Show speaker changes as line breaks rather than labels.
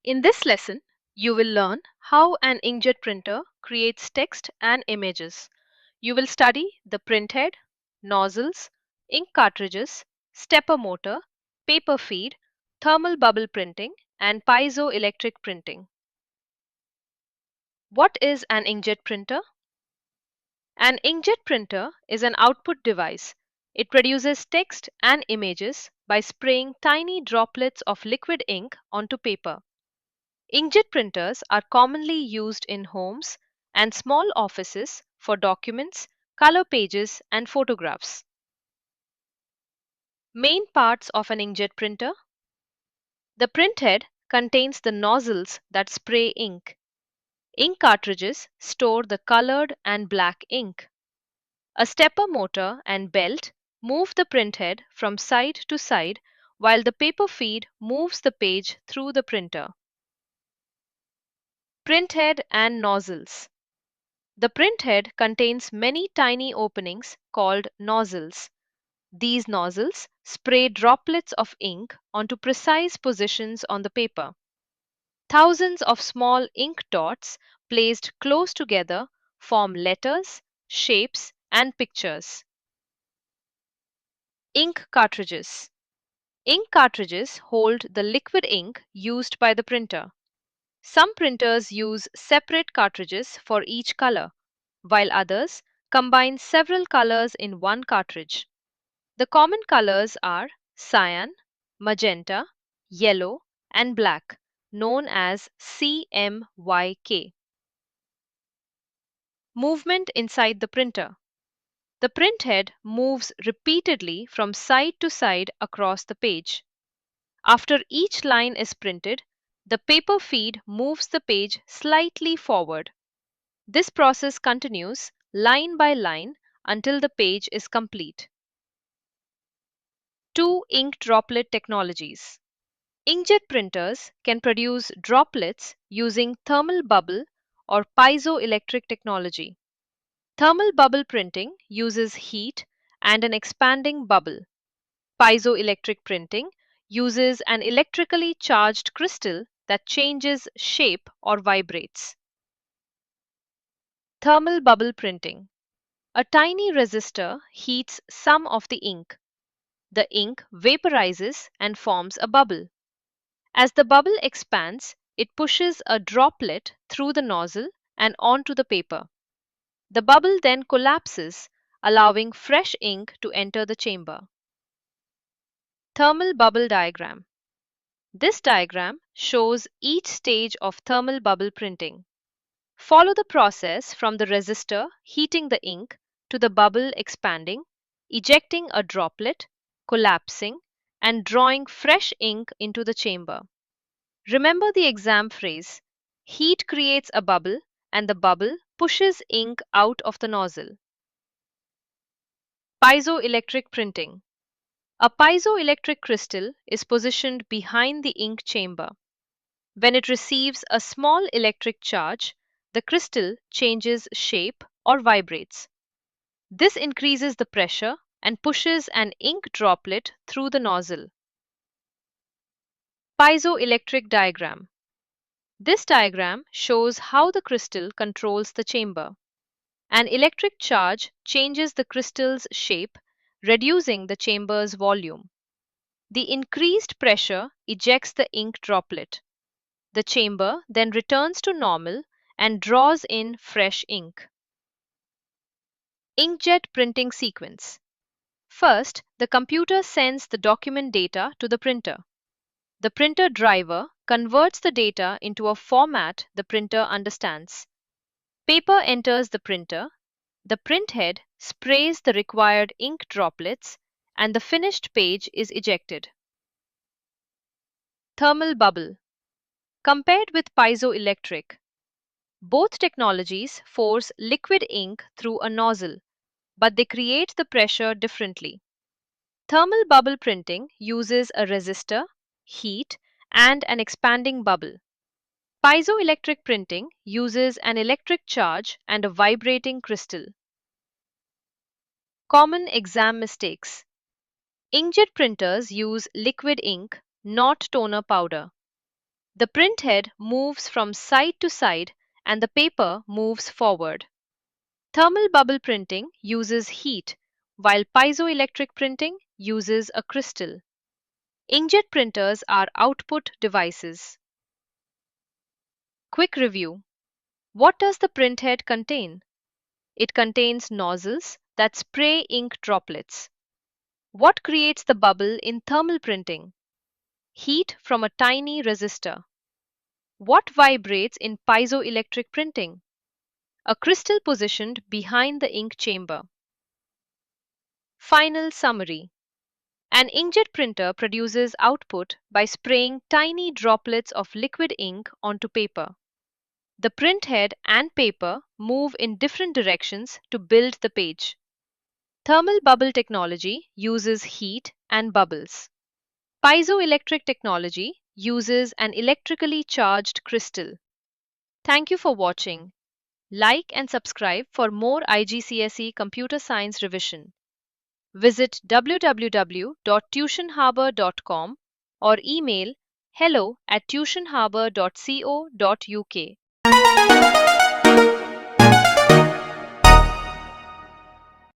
In this lesson, you will learn how an inkjet printer creates text and images. You will study the printhead, nozzles, ink cartridges, stepper motor, paper feed, thermal bubble printing, and piezoelectric printing. What is an inkjet printer? An inkjet printer is an output device. It produces text and images by spraying tiny droplets of liquid ink onto paper. Inkjet printers are commonly used in homes and small offices for documents, color pages, and photographs. Main parts of an inkjet printer. The printhead contains the nozzles that spray ink. Ink cartridges store the colored and black ink. A stepper motor and belt move the printhead from side to side while the paper feed moves the page through the printer. Printhead and nozzles. The printhead contains many tiny openings called nozzles. These nozzles spray droplets of ink onto precise positions on the paper. Thousands of small ink dots placed close together form letters, shapes, and pictures. Ink cartridges. Ink cartridges hold the liquid ink used by the printer. Some printers use separate cartridges for each color, while others combine several colors in one cartridge. The common colors are cyan, magenta, yellow, and black, known as CMYK. Movement inside the printer. The printhead moves repeatedly from side to side across the page. After each line is printed, the paper feed moves the page slightly forward. This process continues line by line until the page is complete. 2 ink droplet technologies. Inkjet printers can produce droplets using thermal bubble or piezoelectric technology. Thermal bubble printing uses heat and an expanding bubble. Piezoelectric printing uses an electrically charged crystal that changes shape or vibrates. Thermal bubble printing. A tiny resistor heats some of the ink. The ink vaporizes and forms a bubble. As the bubble expands, it pushes a droplet through the nozzle and onto the paper. The bubble then collapses, allowing fresh ink to enter the chamber. Thermal bubble diagram. This diagram shows each stage of thermal bubble printing. Follow the process from the resistor heating the ink to the bubble expanding, ejecting a droplet, collapsing, and drawing fresh ink into the chamber. Remember the exam phrase, heat creates a bubble and the bubble pushes ink out of the nozzle. Piezoelectric printing. A piezoelectric crystal is positioned behind the ink chamber. When it receives a small electric charge, the crystal changes shape or vibrates. This increases the pressure and pushes an ink droplet through the nozzle. Piezoelectric diagram. This diagram shows how the crystal controls the chamber. An electric charge changes the crystal's shape, reducing the chamber's volume. The increased pressure ejects the ink droplet. The chamber then returns to normal and draws in fresh ink. Inkjet printing sequence. First, the computer sends the document data to the printer. The printer driver converts the data into a format the printer understands. Paper enters the printer, the printhead sprays the required ink droplets, and the finished page is ejected. Thermal bubble. Compared with piezoelectric, both technologies force liquid ink through a nozzle, but they create the pressure differently. Thermal bubble printing uses a resistor, heat, and an expanding bubble. Piezoelectric printing uses an electric charge and a vibrating crystal. Common exam mistakes. Inkjet printers use liquid ink, not toner powder. The printhead moves from side to side and the paper moves forward. Thermal bubble printing uses heat, while piezoelectric printing uses a crystal. Inkjet printers are output devices. Quick review. What does the printhead contain? It contains nozzles that spray ink droplets. What creates the bubble in thermal printing? Heat from a tiny resistor. What vibrates in piezoelectric printing? A crystal positioned behind the ink chamber. Final summary. An inkjet printer produces output by spraying tiny droplets of liquid ink onto paper. The printhead and paper move in different directions to build the page. Thermal bubble technology uses heat and bubbles. Piezoelectric technology uses an electrically charged crystal. Thank you for watching. Like and subscribe for more IGCSE Computer Science revision. Visit www.tuitionharbor.com or email hello@tuitionharbor.co.uk.